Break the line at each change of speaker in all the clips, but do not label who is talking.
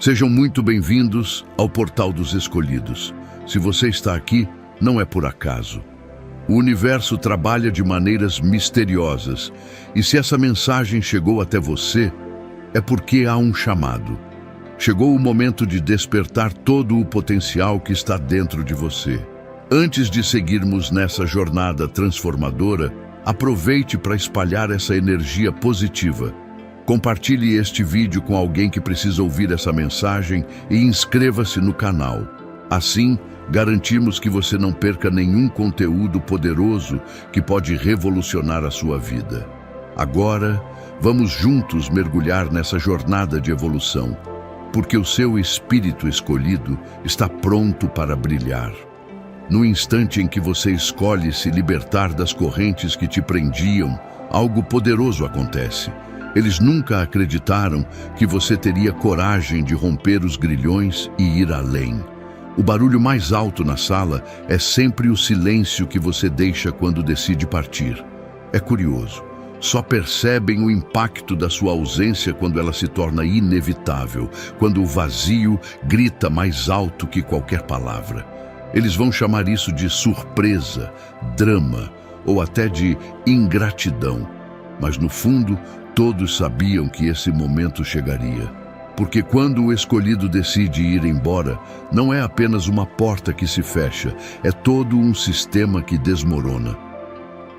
Sejam muito bem-vindos ao Portal dos Escolhidos. Se você está aqui, não é por acaso. O universo trabalha de maneiras misteriosas, e se essa mensagem chegou até você, é porque há um chamado. Chegou o momento de despertar todo o potencial que está dentro de você. Antes de seguirmos nessa jornada transformadora, aproveite para espalhar essa energia positiva. Compartilhe este vídeo com alguém que precisa ouvir essa mensagem e inscreva-se no canal. Assim, garantimos que você não perca nenhum conteúdo poderoso que pode revolucionar a sua vida. Agora, vamos juntos mergulhar nessa jornada de evolução, porque o seu espírito escolhido está pronto para brilhar. No instante em que você escolhe se libertar das correntes que te prendiam, algo poderoso acontece. Eles nunca acreditaram que você teria coragem de romper os grilhões e ir além. O barulho mais alto na sala é sempre o silêncio que você deixa quando decide partir. É curioso, só percebem o impacto da sua ausência quando ela se torna inevitável, quando o vazio grita mais alto que qualquer palavra. Eles vão chamar isso de surpresa, drama ou até de ingratidão. Mas no fundo, todos sabiam que esse momento chegaria. Porque quando o escolhido decide ir embora, não é apenas uma porta que se fecha, é todo um sistema que desmorona.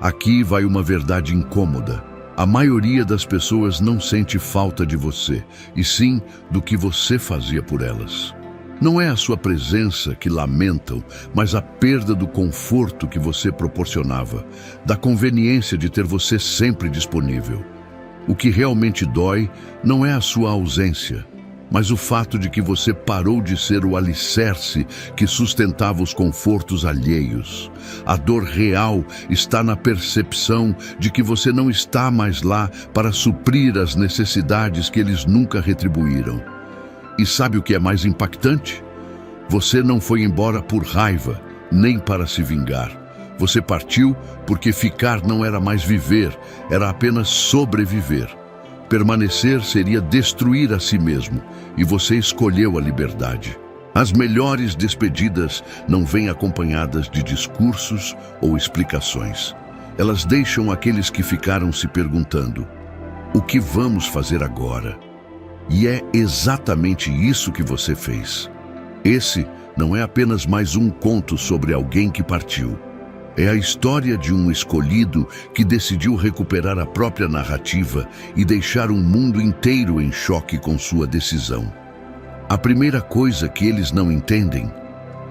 Aqui vai uma verdade incômoda. A maioria das pessoas não sente falta de você, e sim do que você fazia por elas. Não é a sua presença que lamentam, mas a perda do conforto que você proporcionava, da conveniência de ter você sempre disponível. O que realmente dói não é a sua ausência, mas o fato de que você parou de ser o alicerce que sustentava os confortos alheios. A dor real está na percepção de que você não está mais lá para suprir as necessidades que eles nunca retribuíram. E sabe o que é mais impactante? Você não foi embora por raiva, nem para se vingar. Você partiu porque ficar não era mais viver, era apenas sobreviver. Permanecer seria destruir a si mesmo, e você escolheu a liberdade. As melhores despedidas não vêm acompanhadas de discursos ou explicações. Elas deixam aqueles que ficaram se perguntando: o que vamos fazer agora? E é exatamente isso que você fez. Esse não é apenas mais um conto sobre alguém que partiu. É a história de um escolhido que decidiu recuperar a própria narrativa e deixar um mundo inteiro em choque com sua decisão. A primeira coisa que eles não entendem: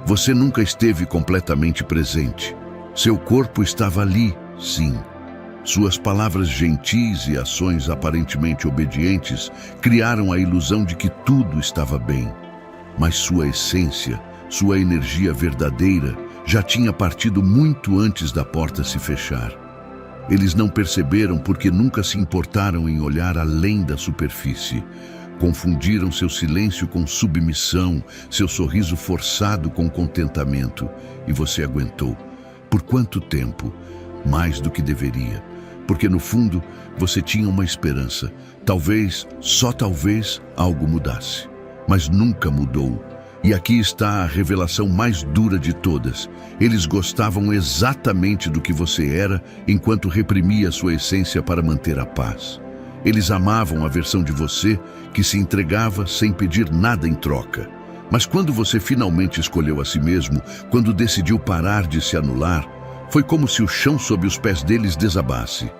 você nunca esteve completamente presente. Seu corpo estava ali, sim. Suas palavras gentis e ações aparentemente obedientes criaram a ilusão de que tudo estava bem. Mas sua essência, sua energia verdadeira, já tinha partido muito antes da porta se fechar. Eles não perceberam porque nunca se importaram em olhar além da superfície. Confundiram seu silêncio com submissão, seu sorriso forçado com contentamento. E você aguentou. Por quanto tempo? Mais do que deveria. Porque no fundo, você tinha uma esperança. Talvez, só talvez, algo mudasse. Mas nunca mudou. E aqui está a revelação mais dura de todas. Eles gostavam exatamente do que você era, enquanto reprimia sua essência para manter a paz. Eles amavam a versão de você que se entregava sem pedir nada em troca. Mas quando você finalmente escolheu a si mesmo, quando decidiu parar de se anular, foi como se o chão sob os pés deles desabasse.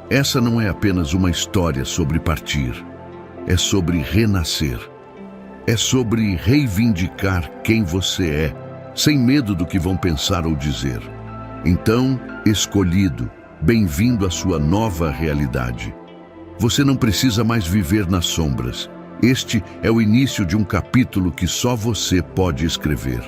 Essa não é apenas uma história sobre partir. É sobre renascer. É sobre reivindicar quem você é, sem medo do que vão pensar ou dizer. Então, escolhido, bem-vindo à sua nova realidade. Você não precisa mais viver nas sombras. Este é o início de um capítulo que só você pode escrever.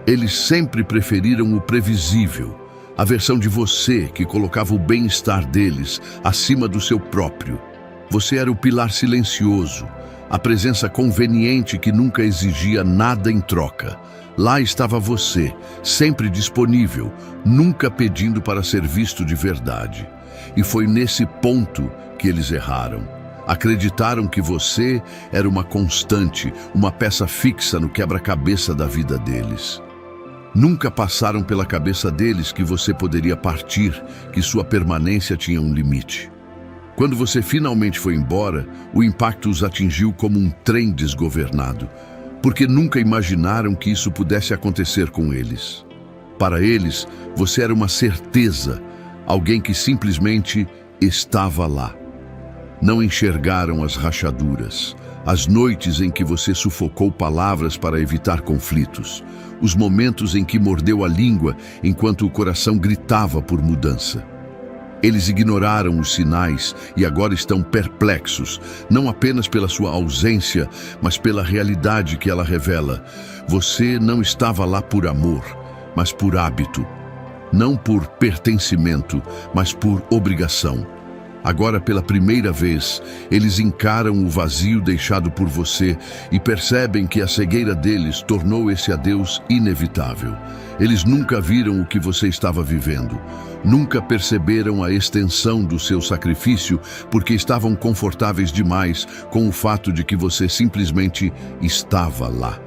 Eles sempre preferiram o previsível, a versão de você que colocava o bem-estar deles acima do seu próprio. Você era o pilar silencioso, a presença conveniente que nunca exigia nada em troca. Lá estava você, sempre disponível, nunca pedindo para ser visto de verdade. E foi nesse ponto que eles erraram. Acreditaram que você era uma constante, uma peça fixa no quebra-cabeça da vida deles. Nunca passaram pela cabeça deles que você poderia partir, que sua permanência tinha um limite. Quando você finalmente foi embora, o impacto os atingiu como um trem desgovernado, porque nunca imaginaram que isso pudesse acontecer com eles. Para eles, você era uma certeza, alguém que simplesmente estava lá. Não enxergaram as rachaduras, as noites em que você sufocou palavras para evitar conflitos, os momentos em que mordeu a língua enquanto o coração gritava por mudança. Eles ignoraram os sinais e agora estão perplexos, não apenas pela sua ausência, mas pela realidade que ela revela. Você não estava lá por amor, mas por hábito. Não por pertencimento, mas por obrigação. Agora, pela primeira vez, eles encaram o vazio deixado por você e percebem que a cegueira deles tornou esse adeus inevitável. Eles nunca viram o que você estava vivendo. Nunca perceberam a extensão do seu sacrifício porque estavam confortáveis demais com o fato de que você simplesmente estava lá.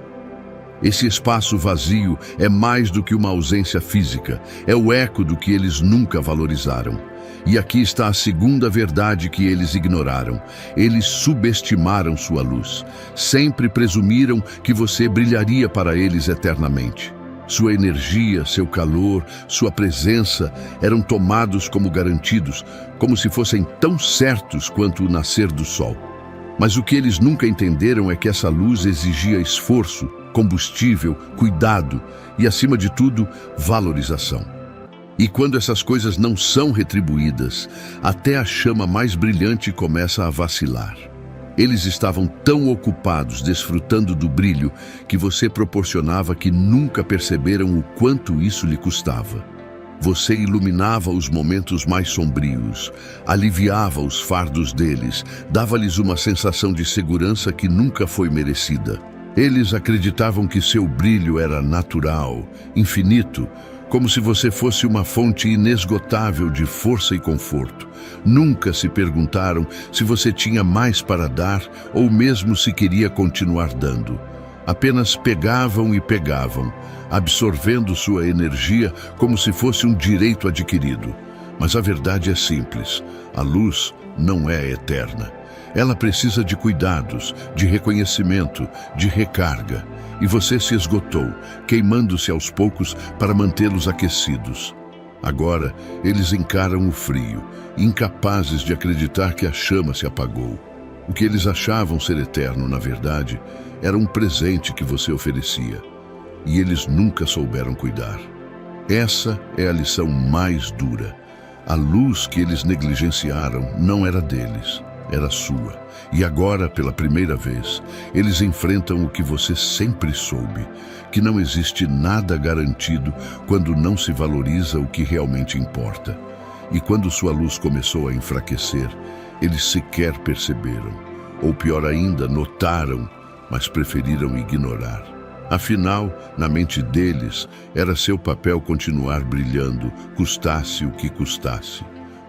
Esse espaço vazio é mais do que uma ausência física, é o eco do que eles nunca valorizaram. E aqui está a segunda verdade que eles ignoraram. Eles subestimaram sua luz. Sempre presumiram que você brilharia para eles eternamente. Sua energia, seu calor, sua presença eram tomados como garantidos, como se fossem tão certos quanto o nascer do sol. Mas o que eles nunca entenderam é que essa luz exigia esforço, combustível, cuidado e, acima de tudo, valorização. E quando essas coisas não são retribuídas, até a chama mais brilhante começa a vacilar. Eles estavam tão ocupados desfrutando do brilho que você proporcionava que nunca perceberam o quanto isso lhe custava. Você iluminava os momentos mais sombrios, aliviava os fardos deles, dava-lhes uma sensação de segurança que nunca foi merecida. Eles acreditavam que seu brilho era natural, infinito, como se você fosse uma fonte inesgotável de força e conforto. Nunca se perguntaram se você tinha mais para dar ou mesmo se queria continuar dando. Apenas pegavam e pegavam, absorvendo sua energia como se fosse um direito adquirido. Mas a verdade é simples: a luz não é eterna. Ela precisa de cuidados, de reconhecimento, de recarga. E você se esgotou, queimando-se aos poucos para mantê-los aquecidos. Agora, eles encaram o frio, incapazes de acreditar que a chama se apagou. O que eles achavam ser eterno, na verdade, era um presente que você oferecia. E eles nunca souberam cuidar. Essa é a lição mais dura. A luz que eles negligenciaram não era deles, era sua. E agora, pela primeira vez, eles enfrentam o que você sempre soube, que não existe nada garantido quando não se valoriza o que realmente importa. E quando sua luz começou a enfraquecer, eles sequer perceberam. Ou pior ainda, notaram, mas preferiram ignorar. Afinal, na mente deles, era seu papel continuar brilhando, custasse o que custasse.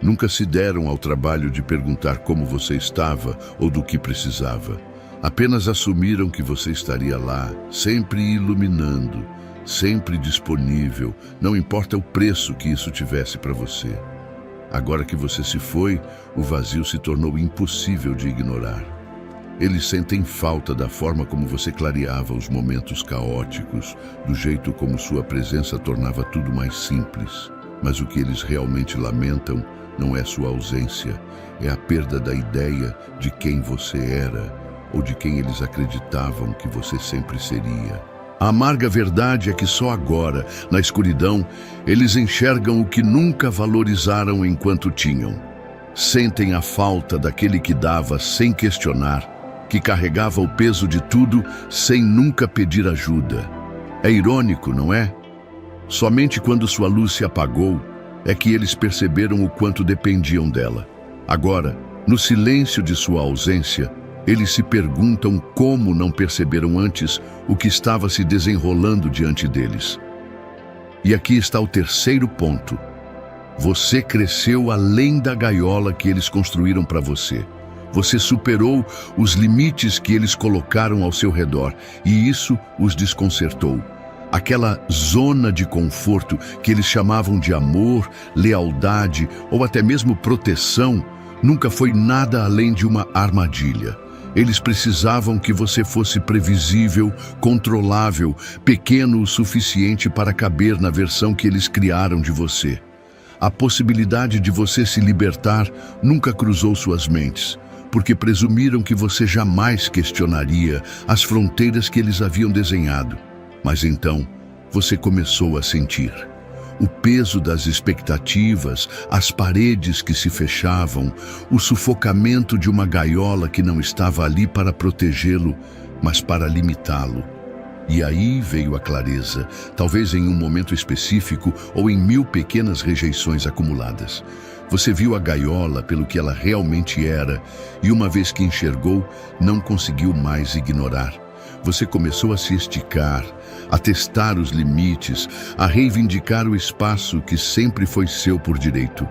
Nunca se deram ao trabalho de perguntar como você estava ou do que precisava. Apenas assumiram que você estaria lá, sempre iluminando, sempre disponível, não importa o preço que isso tivesse para você. Agora que você se foi, o vazio se tornou impossível de ignorar. Eles sentem falta da forma como você clareava os momentos caóticos, do jeito como sua presença tornava tudo mais simples. Mas o que eles realmente lamentam não é sua ausência, é a perda da ideia de quem você era ou de quem eles acreditavam que você sempre seria. A amarga verdade é que só agora, na escuridão, eles enxergam o que nunca valorizaram enquanto tinham. Sentem a falta daquele que dava sem questionar, que carregava o peso de tudo sem nunca pedir ajuda. É irônico, não é? Somente quando sua luz se apagou, é que eles perceberam o quanto dependiam dela. Agora, no silêncio de sua ausência, eles se perguntam como não perceberam antes o que estava se desenrolando diante deles. E aqui está o terceiro ponto. Você cresceu além da gaiola que eles construíram para você. Você superou os limites que eles colocaram ao seu redor, e isso os desconcertou. Aquela zona de conforto que eles chamavam de amor, lealdade ou até mesmo proteção, nunca foi nada além de uma armadilha. Eles precisavam que você fosse previsível, controlável, pequeno o suficiente para caber na versão que eles criaram de você. A possibilidade de você se libertar nunca cruzou suas mentes, porque presumiram que você jamais questionaria as fronteiras que eles haviam desenhado. Mas então, você começou a sentir o peso das expectativas, as paredes que se fechavam, o sufocamento de uma gaiola que não estava ali para protegê-lo, mas para limitá-lo. E aí veio a clareza, talvez em um momento específico ou em 1000 pequenas rejeições acumuladas. Você viu a gaiola pelo que ela realmente era e, uma vez que enxergou, não conseguiu mais ignorar. Você começou a se esticar, a testar os limites, a reivindicar o espaço que sempre foi seu por direito.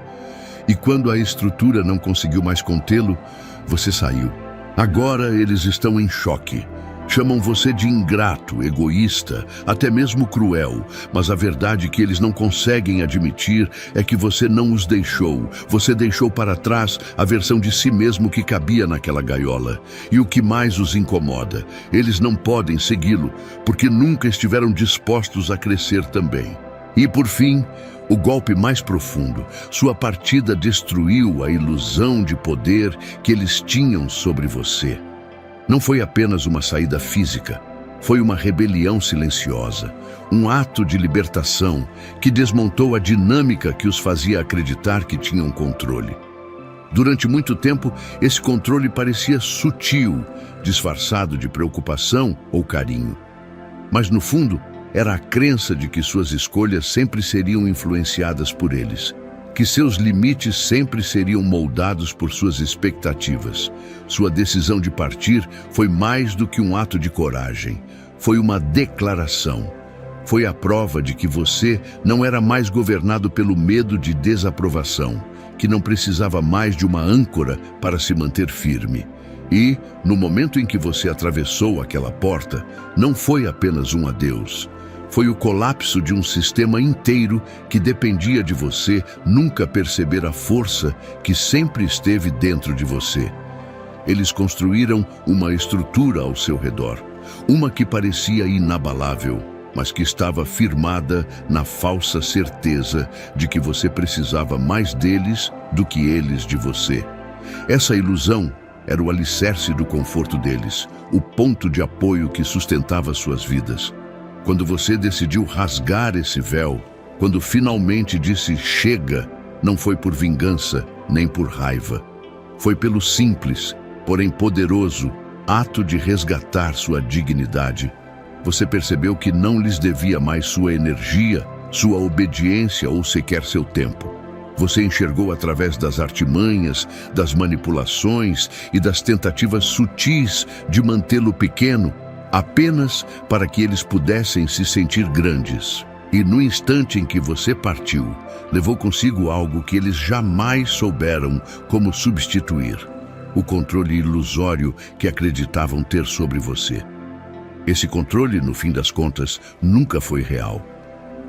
E quando a estrutura não conseguiu mais contê-lo, você saiu. Agora eles estão em choque. Chamam você de ingrato, egoísta, até mesmo cruel, mas a verdade que eles não conseguem admitir é que você não os deixou. Você deixou para trás a versão de si mesmo que cabia naquela gaiola. E o que mais os incomoda, eles não podem segui-lo, porque nunca estiveram dispostos a crescer também. E por fim, o golpe mais profundo, sua partida destruiu a ilusão de poder que eles tinham sobre você. Não foi apenas uma saída física, foi uma rebelião silenciosa, um ato de libertação que desmontou a dinâmica que os fazia acreditar que tinham controle. Durante muito tempo, esse controle parecia sutil, disfarçado de preocupação ou carinho. Mas no fundo, era a crença de que suas escolhas sempre seriam influenciadas por eles, que seus limites sempre seriam moldados por suas expectativas. Sua decisão de partir foi mais do que um ato de coragem. Foi uma declaração. Foi a prova de que você não era mais governado pelo medo de desaprovação, que não precisava mais de uma âncora para se manter firme. E, no momento em que você atravessou aquela porta, não foi apenas um adeus. Foi o colapso de um sistema inteiro que dependia de você nunca perceber a força que sempre esteve dentro de você. Eles construíram uma estrutura ao seu redor, uma que parecia inabalável, mas que estava firmada na falsa certeza de que você precisava mais deles do que eles de você. Essa ilusão era o alicerce do conforto deles, o ponto de apoio que sustentava suas vidas. Quando você decidiu rasgar esse véu, quando finalmente disse chega, não foi por vingança nem por raiva. Foi pelo simples, porém poderoso, ato de resgatar sua dignidade. Você percebeu que não lhes devia mais sua energia, sua obediência ou sequer seu tempo. Você enxergou através das artimanhas, das manipulações e das tentativas sutis de mantê-lo pequeno, apenas para que eles pudessem se sentir grandes. E no instante em que você partiu, levou consigo algo que eles jamais souberam como substituir: o controle ilusório que acreditavam ter sobre você. Esse controle, no fim das contas, nunca foi real.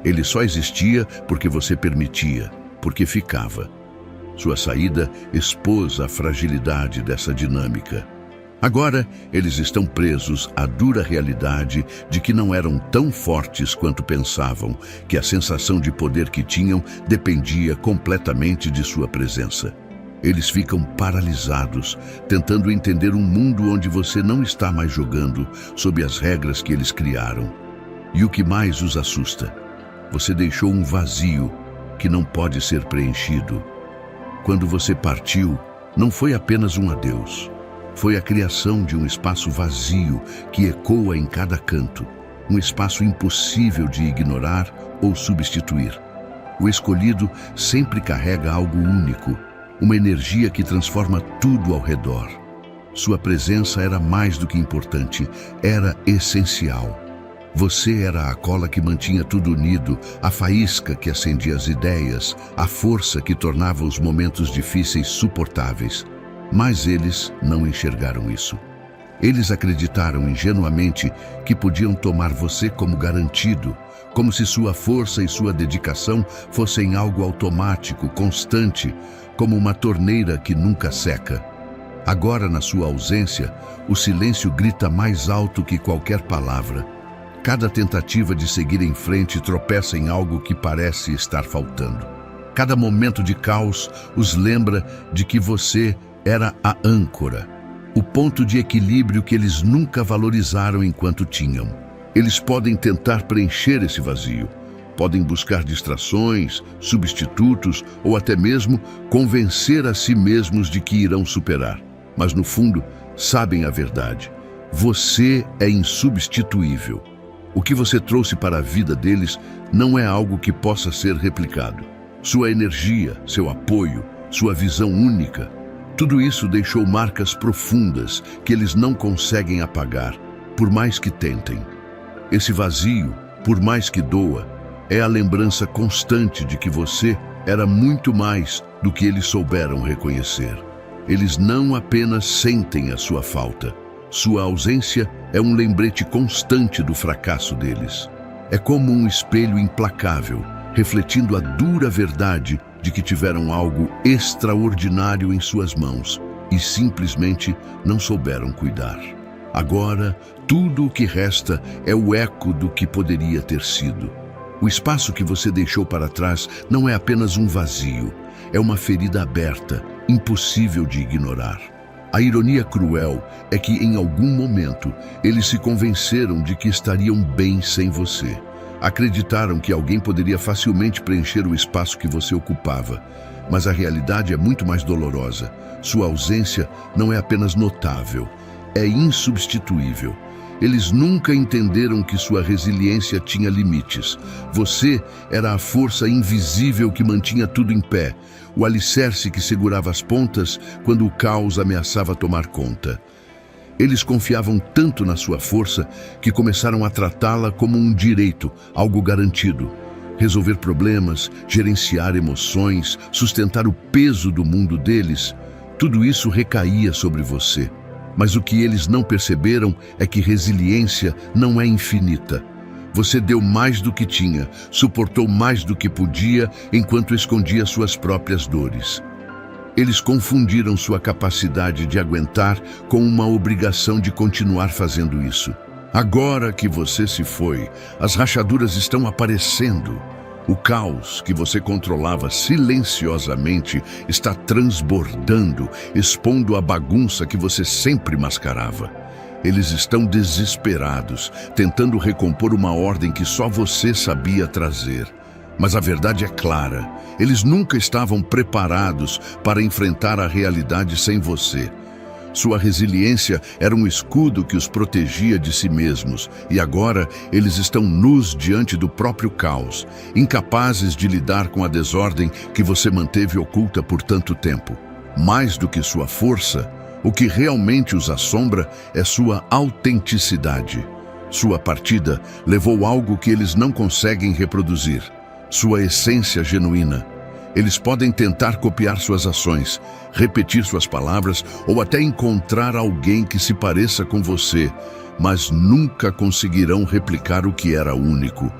Ele só existia porque você permitia, porque ficava. Sua saída expôs a fragilidade dessa dinâmica. Agora, eles estão presos à dura realidade de que não eram tão fortes quanto pensavam, que a sensação de poder que tinham dependia completamente de sua presença. Eles ficam paralisados, tentando entender um mundo onde você não está mais jogando sob as regras que eles criaram. E o que mais os assusta? Você deixou um vazio que não pode ser preenchido. Quando você partiu, não foi apenas um adeus. Foi a criação de um espaço vazio que ecoa em cada canto, um espaço impossível de ignorar ou substituir. O escolhido sempre carrega algo único, uma energia que transforma tudo ao redor. Sua presença era mais do que importante, era essencial. Você era a cola que mantinha tudo unido, a faísca que acendia as ideias, a força que tornava os momentos difíceis suportáveis. Mas eles não enxergaram isso. Eles acreditaram ingenuamente que podiam tomar você como garantido, como se sua força e sua dedicação fossem algo automático, constante, como uma torneira que nunca seca. Agora, na sua ausência, o silêncio grita mais alto que qualquer palavra. Cada tentativa de seguir em frente tropeça em algo que parece estar faltando. Cada momento de caos os lembra de que você era a âncora, o ponto de equilíbrio que eles nunca valorizaram enquanto tinham. Eles podem tentar preencher esse vazio, podem buscar distrações, substitutos ou até mesmo convencer a si mesmos de que irão superar. Mas no fundo, sabem a verdade. Você é insubstituível. O que você trouxe para a vida deles não é algo que possa ser replicado. Sua energia, seu apoio, sua visão única, tudo isso deixou marcas profundas que eles não conseguem apagar, por mais que tentem. Esse vazio, por mais que doa, é a lembrança constante de que você era muito mais do que eles souberam reconhecer. Eles não apenas sentem a sua falta. Sua ausência é um lembrete constante do fracasso deles. É como um espelho implacável, refletindo a dura verdade de que tiveram algo extraordinário em suas mãos e simplesmente não souberam cuidar. Agora, tudo o que resta é o eco do que poderia ter sido. O espaço que você deixou para trás não é apenas um vazio, é uma ferida aberta, impossível de ignorar. A ironia cruel é que, em algum momento, eles se convenceram de que estariam bem sem você. Acreditaram que alguém poderia facilmente preencher o espaço que você ocupava. Mas a realidade é muito mais dolorosa. Sua ausência não é apenas notável, é insubstituível. Eles nunca entenderam que sua resiliência tinha limites. Você era a força invisível que mantinha tudo em pé, o alicerce que segurava as pontas quando o caos ameaçava tomar conta. Eles confiavam tanto na sua força que começaram a tratá-la como um direito, algo garantido. Resolver problemas, gerenciar emoções, sustentar o peso do mundo deles, tudo isso recaía sobre você. Mas o que eles não perceberam é que resiliência não é infinita. Você deu mais do que tinha, suportou mais do que podia, enquanto escondia suas próprias dores. Eles confundiram sua capacidade de aguentar com uma obrigação de continuar fazendo isso. Agora que você se foi, as rachaduras estão aparecendo. O caos que você controlava silenciosamente está transbordando, expondo a bagunça que você sempre mascarava. Eles estão desesperados, tentando recompor uma ordem que só você sabia trazer. Mas a verdade é clara, eles nunca estavam preparados para enfrentar a realidade sem você. Sua resiliência era um escudo que os protegia de si mesmos, e agora eles estão nus diante do próprio caos, incapazes de lidar com a desordem que você manteve oculta por tanto tempo. Mais do que sua força, o que realmente os assombra é sua autenticidade. Sua partida levou algo que eles não conseguem reproduzir, sua essência genuína. Eles podem tentar copiar suas ações, repetir suas palavras ou até encontrar alguém que se pareça com você, mas nunca conseguirão replicar o que era único.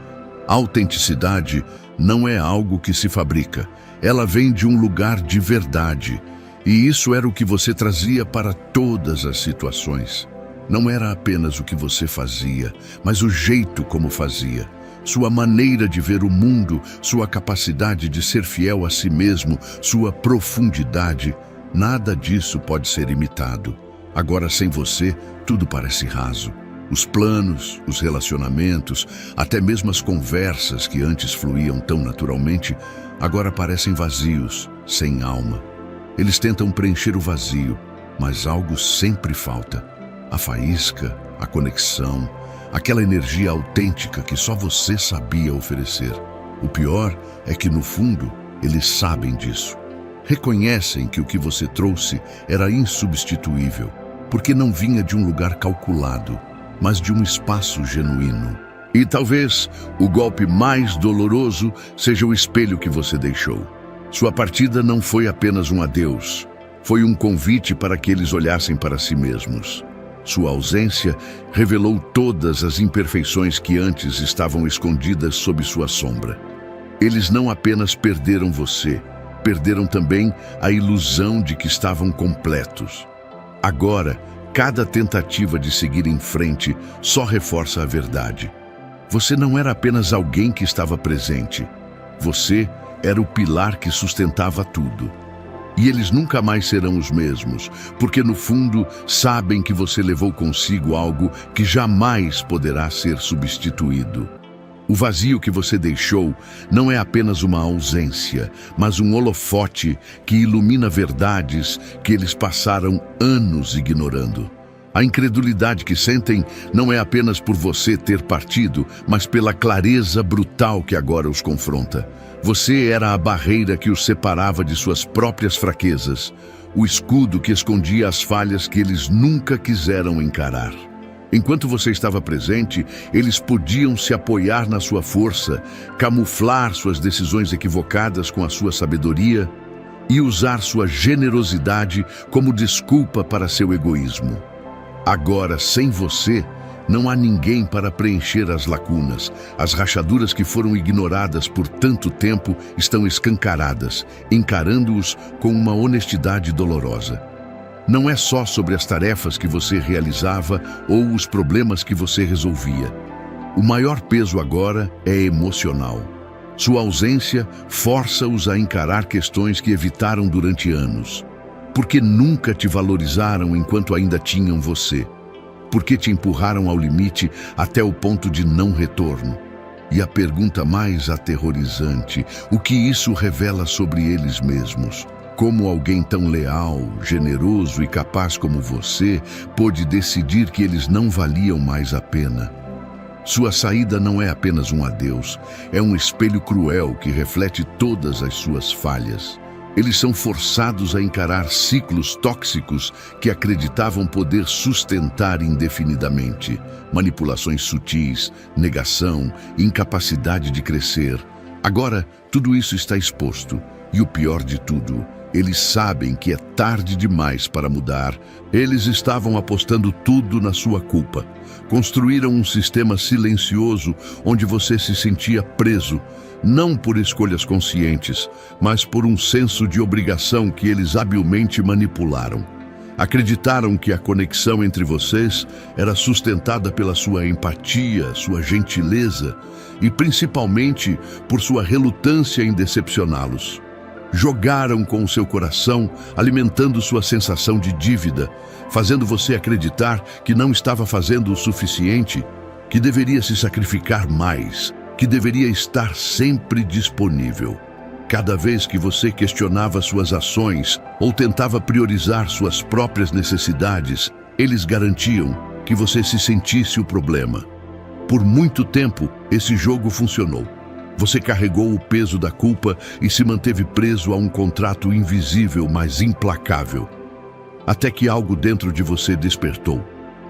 A autenticidade não é algo que se fabrica, ela vem de um lugar de verdade. E isso era o que você trazia para todas as situações. Não era apenas o que você fazia, mas o jeito como fazia. Sua maneira de ver o mundo, sua capacidade de ser fiel a si mesmo, sua profundidade, nada disso pode ser imitado. Agora, sem você, tudo parece raso. Os planos, os relacionamentos, até mesmo as conversas que antes fluíam tão naturalmente, agora parecem vazios, sem alma. Eles tentam preencher o vazio, mas algo sempre falta. A faísca, a conexão, aquela energia autêntica que só você sabia oferecer. O pior é que, no fundo, eles sabem disso. Reconhecem que o que você trouxe era insubstituível, porque não vinha de um lugar calculado, mas de um espaço genuíno. E talvez o golpe mais doloroso seja o espelho que você deixou. Sua partida não foi apenas um adeus, Foi um convite para que eles olhassem para si mesmos. Sua ausência revelou todas as imperfeições que antes estavam escondidas sob sua sombra. Eles não apenas perderam você, perderam também a ilusão de que estavam completos. Agora, cada tentativa de seguir em frente só reforça a verdade. Você não era apenas alguém que estava presente. Você era o pilar que sustentava tudo. E eles nunca mais serão os mesmos, porque no fundo sabem que você levou consigo algo que jamais poderá ser substituído. O vazio que você deixou não é apenas uma ausência, mas um holofote que ilumina verdades que eles passaram anos ignorando. A incredulidade que sentem não é apenas por você ter partido, mas pela clareza brutal que agora os confronta. Você era a barreira que os separava de suas próprias fraquezas, o escudo que escondia as falhas que eles nunca quiseram encarar. Enquanto você estava presente, eles podiam se apoiar na sua força, camuflar suas decisões equivocadas com a sua sabedoria e usar sua generosidade como desculpa para seu egoísmo. Agora, sem você, não há ninguém para preencher as lacunas. As rachaduras que foram ignoradas por tanto tempo estão escancaradas, encarando-os com uma honestidade dolorosa. Não é só sobre as tarefas que você realizava ou os problemas que você resolvia. O maior peso agora é emocional. Sua ausência força-os a encarar questões que evitaram durante anos. Porque nunca te valorizaram enquanto ainda tinham você. Porque te empurraram ao limite até o ponto de não retorno. E a pergunta mais aterrorizante, o que isso revela sobre eles mesmos? Como alguém tão leal, generoso e capaz como você pôde decidir que eles não valiam mais a pena? Sua saída não é apenas um adeus, é um espelho cruel que reflete todas as suas falhas. Eles são forçados a encarar ciclos tóxicos que acreditavam poder sustentar indefinidamente. Manipulações sutis, negação, incapacidade de crescer. Agora, tudo isso está exposto. E o pior de tudo, eles sabem que é tarde demais para mudar. Eles estavam apostando tudo na sua culpa. Construíram um sistema silencioso onde você se sentia preso, não por escolhas conscientes, mas por um senso de obrigação que eles habilmente manipularam. Acreditaram que a conexão entre vocês era sustentada pela sua empatia, sua gentileza e principalmente por sua relutância em decepcioná-los. Jogaram com o seu coração, alimentando sua sensação de dívida, fazendo você acreditar que não estava fazendo o suficiente, que deveria se sacrificar mais, que deveria estar sempre disponível. Cada vez que você questionava suas ações ou tentava priorizar suas próprias necessidades, eles garantiam que você se sentisse o problema. Por muito tempo, esse jogo funcionou. Você carregou o peso da culpa e se manteve preso a um contrato invisível, mas implacável. Até que algo dentro de você despertou.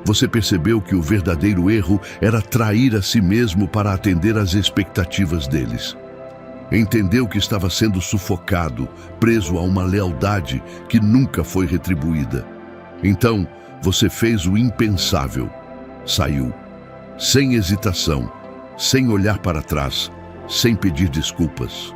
Você percebeu que o verdadeiro erro era trair a si mesmo para atender às expectativas deles. Entendeu que estava sendo sufocado, preso a uma lealdade que nunca foi retribuída. Então, você fez o impensável. Saiu, sem hesitação, sem olhar para trás, sem pedir desculpas.